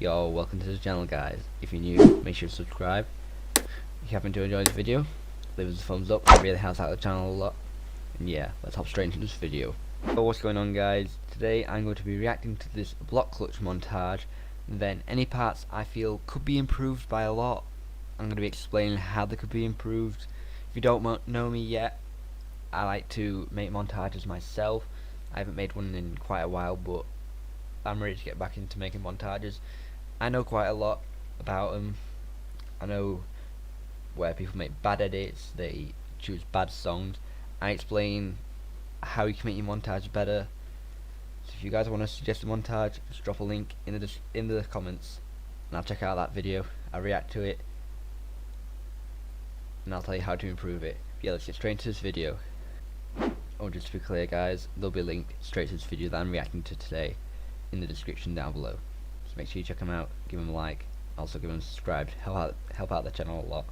Yo, welcome to the channel, guys. If you're new, make sure to subscribe. If you happen to enjoy this video, leave us a thumbs up. It really helps out the channel a lot. And yeah, let's hop straight into this video. So what's going on, guys? Today I'm going to be reacting to this block clutch montage. And then any parts I feel could be improved by a lot, I'm going to be explaining how they could be improved. If you don't know me yet, I like to make montages myself. I haven't made one in quite a while, but I'm ready to get back into making montages. I know quite a lot about them. I know where people make bad edits, they choose bad songs. I explain how you can make your montage better. So if you guys want to suggest a montage, just drop a link in the comments, and I'll check out that video. I'll react to it, and I'll tell you how to improve it. Yeah, let's get straight into this video. Oh, just to be clear, guys, there'll be a link straight to this video that I'm reacting to today in the description down below. So make sure you check them out, give them a like, also give them a subscribe. Help out the channel a lot.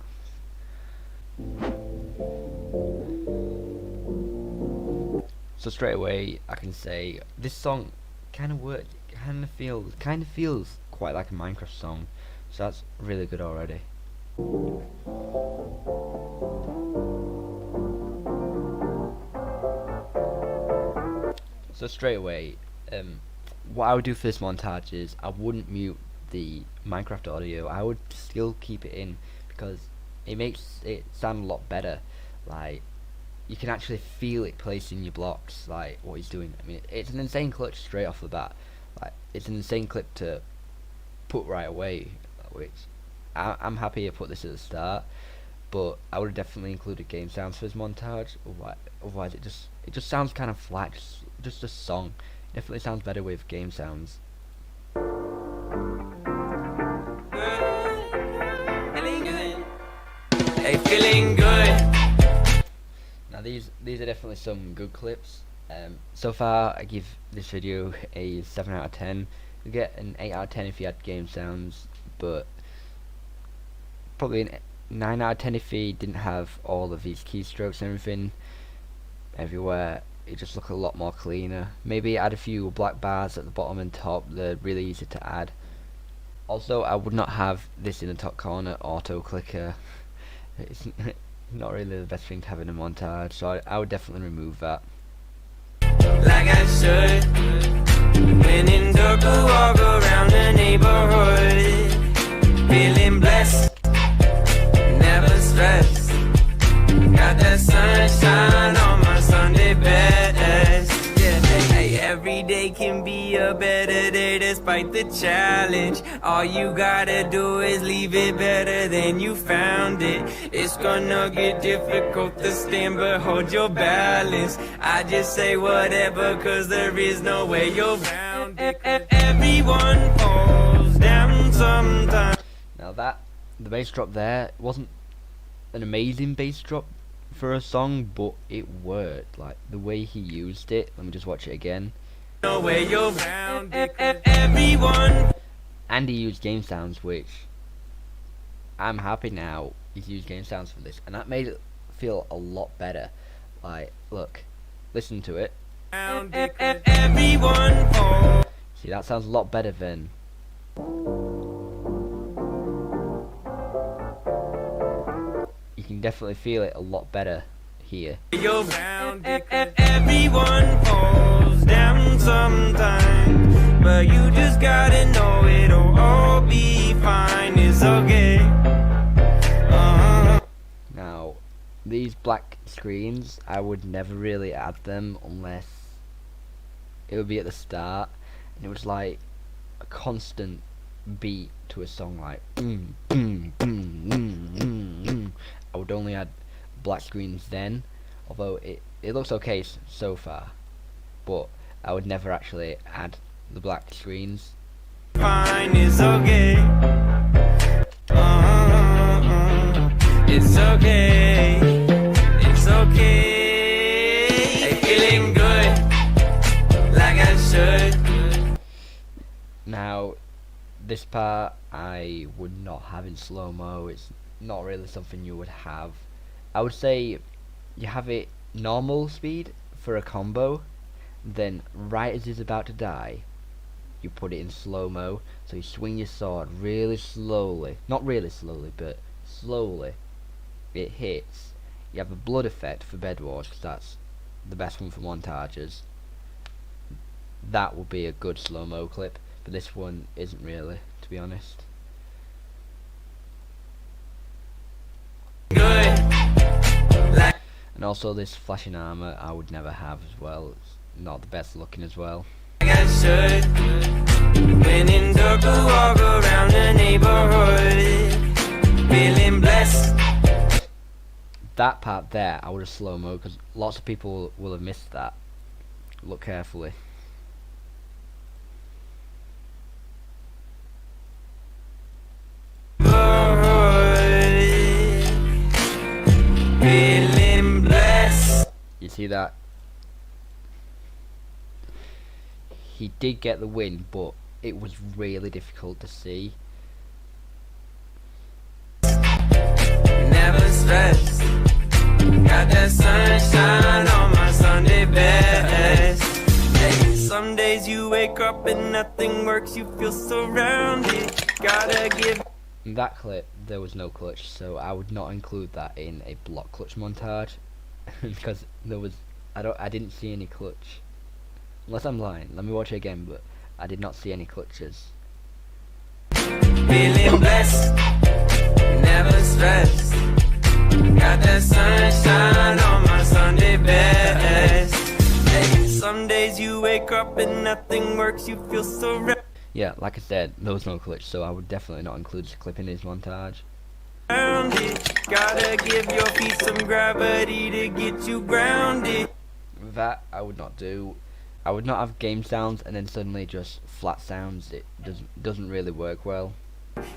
So straight away, I can say this song kind of works. Kind of feels quite like a Minecraft song. So that's really good already. So straight away, what I would do for this montage is I wouldn't mute the Minecraft audio. I would still keep it in because it makes it sound a lot better. Like, you can actually feel it placing your blocks, like what he's doing. I mean, it's an insane clutch straight off the bat. Like, it's an insane clip to put right away, which I'm happy I put this at the start. But I would have definitely included game sounds for this montage. Otherwise, it just sounds kind of flat. Just a song. It definitely sounds better with game sounds. Hey, feeling good. Now these are definitely some good clips. So far, I give this video a 7 out of 10. You get an 8 out of 10 if you had game sounds, but probably an 9 out of 10 if he didn't have all of these keystrokes and everything everywhere. It just looked a lot more cleaner. Maybe add a few black bars at the bottom and top. They're really easy to add. Also, I would not have this in the top corner, auto clicker. It's not really the best thing to have in a montage, so I would definitely remove that. Like I should. When in circle, walk around the neighborhood. Feeling blessed, never stressed. Got that sunshine on my Sunday best. Yeah, hey, every day can be a better day despite the challenge. All you gotta do is leave it better than you found it. It's gonna get difficult to stand, but hold your balance. I just say whatever, cause there is no way you're round it. Everyone falls down sometimes. Now the bass drop there wasn't an amazing bass drop for a song, but it worked. Like, the way he used it. Let me just watch it again. No way you're round it. Everyone. And he used game sounds, which I'm happy now he's used game sounds for this, and that made it feel a lot better. Like, look, listen to it. Everyone falls. See, that sounds a lot better than. You can definitely feel it a lot better here. You're round it. Everyone falls down sometimes, but you just gotta know it'll all be fine. It's okay. Now, these black screens, I would never really add them unless it would be at the start, and it was like a constant beat to a song, like I would only add black screens then, although it looks okay so far, but I would never actually add the black screens. Fine, it's okay. It's okay. It's okay. Hey, feeling good, like I should. Now, this part I would not have in slow-mo. It's not really something you would have. I would say you have it normal speed for a combo, then right as he's about to die, you put it in slow-mo, So you swing your sword really slowly, not really slowly, but slowly. It hits. You have a blood effect for Bed Wars, because that's the best one for montages. That would be a good slow-mo clip, but this one isn't really, to be honest. And also this flashing armor I would never have as well. It's not the best looking as well. When in dark, walk around the neighborhood, feeling blessed. That part there I would have slow-mo, because lots of people will have missed that. Look carefully. Feeling blessed. You see that? He did get the win, but it was really difficult to see. Never stressed. Got that sunshine on my Sunday best. Hey, some days you wake up and nothing works, you feel surrounded. Gotta give. In that clip there was no clutch, so I would not include that in a block clutch montage because there was I didn't see any clutch. Unless I'm lying, let me watch it again, but I did not see any clutches. Feeling blessed, never stressed. Got that sunshine on my Sunday best. Hey, some days you wake up and nothing works, you feel so Yeah, like I said, there was no clutch, so I would definitely not include this clip in his montage. Gotta give your feet some gravity to get you grounded. That I would not do. I would not have game sounds and then suddenly just flat sounds. It doesn't really work well.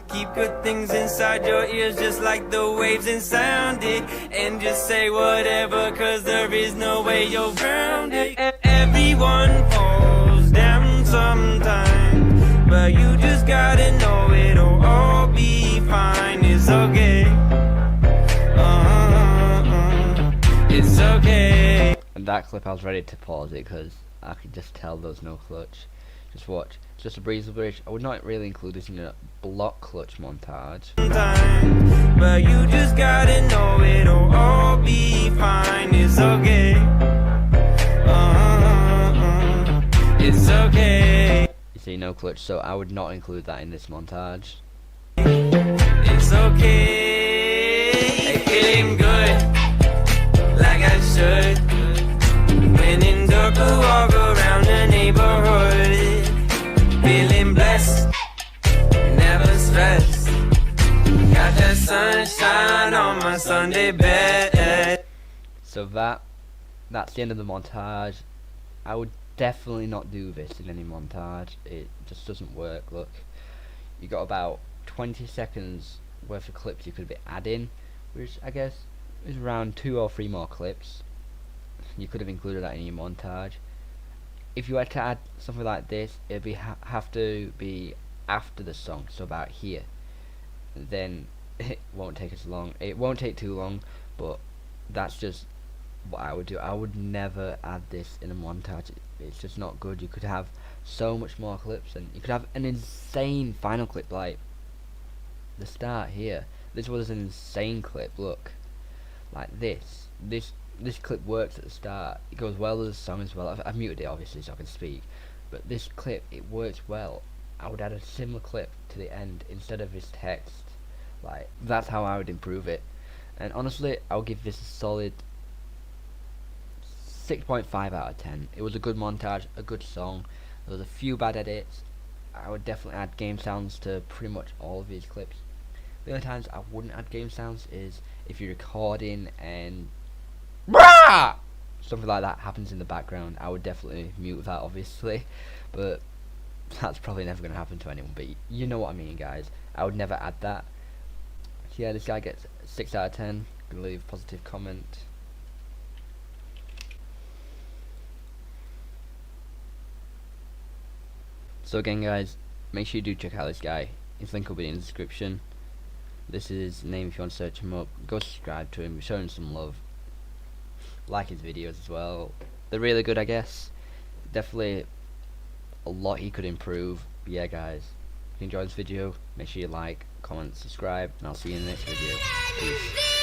Keep good things inside your ears just like the waves and sound it. And just say whatever, cause there is no way you're grounded. Everyone falls down sometime, but you just gotta know it'll all be fine. It's okay. It's okay. And that clip I was ready to pause it because I could just tell there was no clutch. Just watch. It's just a breezy bridge. I would not really include this in a block clutch montage. But you just gotta know it'll all be fine. It's okay. It's okay. You see, no clutch, so I would not include that in this montage. It's okay. Feeling good, like I should. When in dark, walk around the neighborhood, feeling blessed, never stressed. Got that sunshine on my Sunday bed. So that's the end of the montage. I would definitely not do this in any montage. It just doesn't work. Look, you got about 20 seconds worth of clips you could be adding, which I guess is around 2 or 3 more clips. You could have included that in your montage. If you had to add something like this, it'd be have to be after the song, so about here. Then it won't take as long. It won't take too long, but that's just what I would do. I would never add this in a montage. It's just not good. You could have so much more clips, and you could have an insane final clip like the start here. This was an insane clip. Look, like this clip works at the start. It goes well with the song as well. I've muted it obviously so I can speak, but this clip, it works well. I would add a similar clip to the end instead of his text. Like, that's how I would improve it. And honestly, I'll give this a solid 6.5 out of 10. It was a good montage, a good song. There was a few bad edits. I would definitely add game sounds to pretty much all of these clips. The only times I wouldn't add game sounds is if you're recording and something like that happens in the background. I would definitely mute that obviously, but that's probably never going to happen to anyone, but you know what I mean, guys. I would never add that. So yeah, this guy gets 6 out of 10. Gonna leave a positive comment. So again, guys, make sure you do check out this guy. His link will be in the description. This is his name if you want to search him up. Go subscribe to him, show him some love. Like his videos as well. They're really good, I guess. Definitely a lot he could improve. But yeah, guys, you enjoyed this video, make sure you like, comment, subscribe, and I'll see you in the next video. Peace.